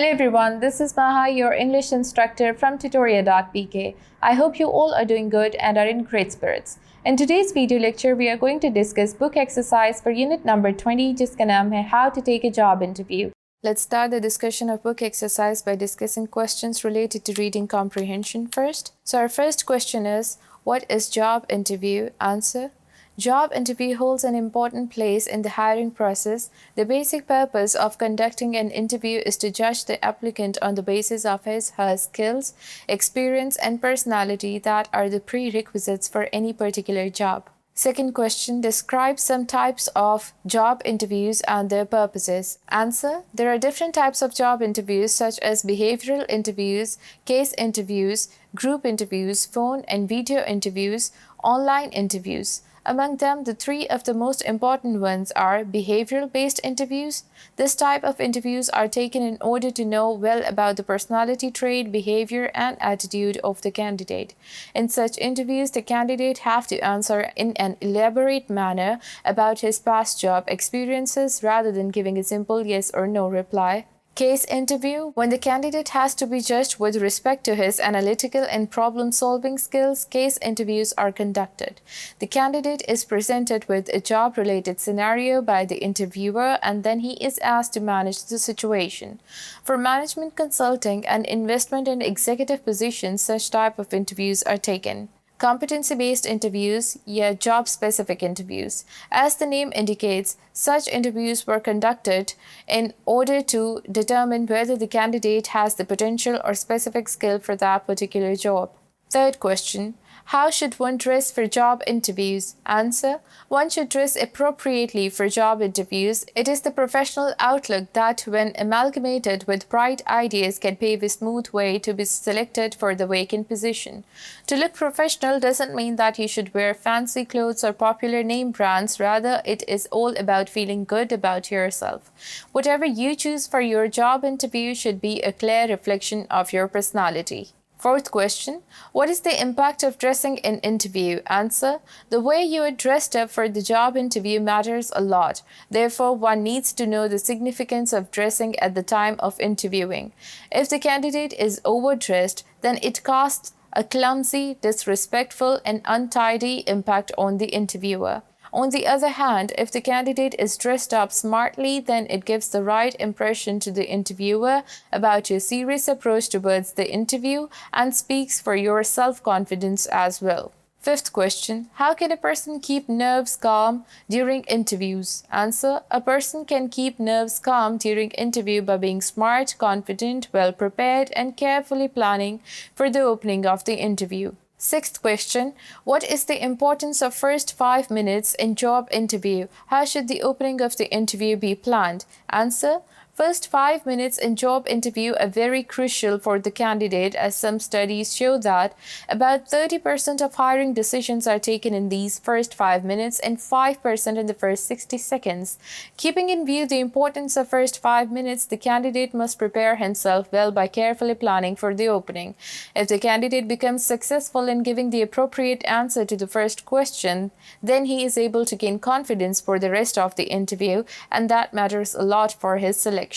Hey everyone, this is Maha, your English instructor from tutoria.pk. I hope you all are doing good and are in great spirits. In today's video lecture, we are going to discuss book exercise for unit number 20, जिसका नाम है How to Take a Job Interview. Let's start the discussion of book exercise by discussing questions related to reading comprehension first. So our first question is, what is job interview? Answer. Job interview holds an important place in the hiring process. The basic purpose of conducting an interview is to judge the applicant on the basis of her skills, experience, and personality that are the prerequisites for any particular job. Second question, describe some types of job interviews and their purposes. Answer. There are different types of job interviews such as behavioral interviews, case interviews, group interviews, phone and video interviews, online interviews. Among them, the three of the most important ones are behavioral-based interviews. This type of interviews are taken in order to know well about the personality trait, behavior, and attitude of the candidate. In such interviews, the candidate have to answer in an elaborate manner about his past job experiences rather than giving a simple yes or no reply. Case interview, when the candidate has to be judged with respect to his analytical and problem-solving skills, case interviews are conducted. The candidate is presented with a job-related scenario by the interviewer and then he is asked to manage the situation. For management consulting and investment in executive positions, such type of interviews are taken. Competency-based interviews, job-specific interviews. As the name indicates, such interviews were conducted in order to determine whether the candidate has the potential or specific skill for that particular job. Third question, how should one dress for job interviews? Answer. One should dress appropriately for job interviews. It is the professional outlook that, when amalgamated with bright ideas, can pave a smooth way to be selected for the vacant position. To look professional doesn't mean that you should wear fancy clothes or popular name brands. Rather, it is all about feeling good about yourself. Whatever you choose for your job interview should be a clear reflection of your personality. Fourth question, what is the impact of dressing in interview? Answer, the way you are dressed up for the job interview matters a lot. Therefore, one needs to know the significance of dressing at the time of interviewing. If the candidate is overdressed, then it casts a clumsy, disrespectful, and untidy impact on the interviewer. On the other hand, if the candidate is dressed up smartly, then it gives the right impression to the interviewer about your serious approach towards the interview and speaks for your self-confidence as well. Fifth question, how can a person keep nerves calm during interviews? Answer, a person can keep nerves calm during interview by being smart, confident, well-prepared, and carefully planning for the opening of the interview. Sixth question, what is the importance of first 5 minutes in job interview? How should the opening of the interview be planned? Answer, first 5 minutes in job interview are very crucial for the candidate, as some studies show that about 30% of hiring decisions are taken in these first 5 minutes and 5% in the first 60 seconds. Keeping in view the importance of first 5 minutes, the candidate must prepare himself well by carefully planning for the opening. If the candidate becomes successful in giving the appropriate answer to the first question, then he is able to gain confidence for the rest of the interview, and that matters a lot for his selection.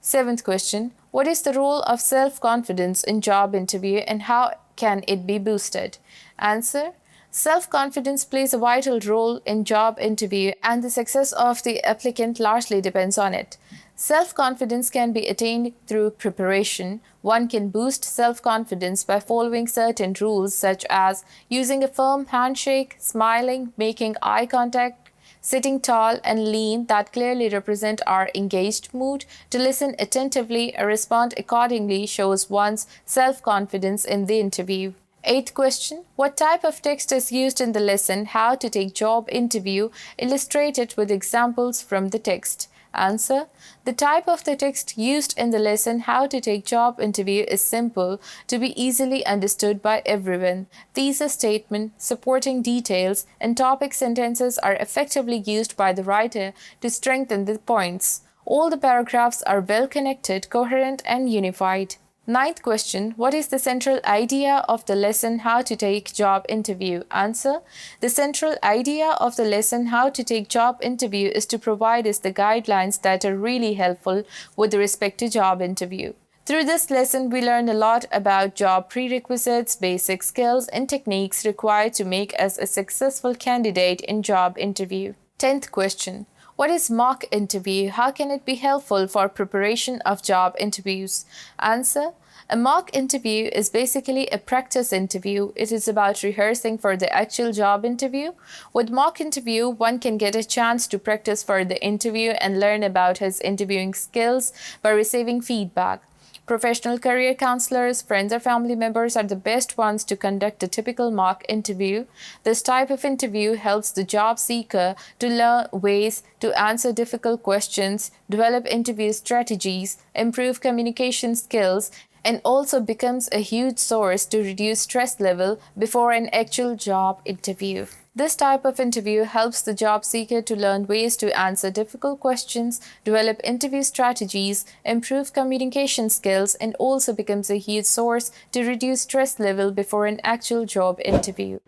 Seventh question, what is the role of self-confidence in job interview and how can it be boosted? Answer, self-confidence plays a vital role in job interview and the success of the applicant largely depends on it. Self-confidence can be attained through preparation. One can boost self-confidence by following certain rules such as using a firm handshake, smiling, making eye contact, sitting tall and lean that clearly represent our engaged mood. To listen attentively or respond accordingly shows one's self-confidence in the interview. Eighth question, what type of text is used in the lesson How to Take Job Interview, illustrated with examples from the text? Answer, the type of the text used in the lesson How to Take Job Interview is simple to be easily understood by everyone. Thesis statement, supporting details, and topic sentences are effectively used by the writer to strengthen the points. All the paragraphs are well connected, coherent, and unified. Ninth question, what is the central idea of the lesson How to Take Job Interview? Answer, the central idea of the lesson How to Take Job Interview is to provide us the guidelines that are really helpful with respect to job interview. Through this lesson, we learned a lot about job prerequisites, basic skills, and techniques required to make us a successful candidate in job interview. 10th question. What is mock interview? How can it be helpful for preparation of job interviews? Answer. A mock interview is basically a practice interview. It is about rehearsing for the actual job interview. With mock interview, one can get a chance to practice for the interview and learn about his interviewing skills by receiving feedback. Professional career counselors, friends, or family members are the best ones to conduct a typical mock interview. This type of interview helps the job seeker to learn ways to answer difficult questions, develop interview strategies, improve communication skills, and also becomes a huge source to reduce stress level before an actual job interview. This type of interview helps the job seeker to learn ways to answer difficult questions, develop interview strategies, improve communication skills, and also becomes a huge source to reduce stress level before an actual job interview.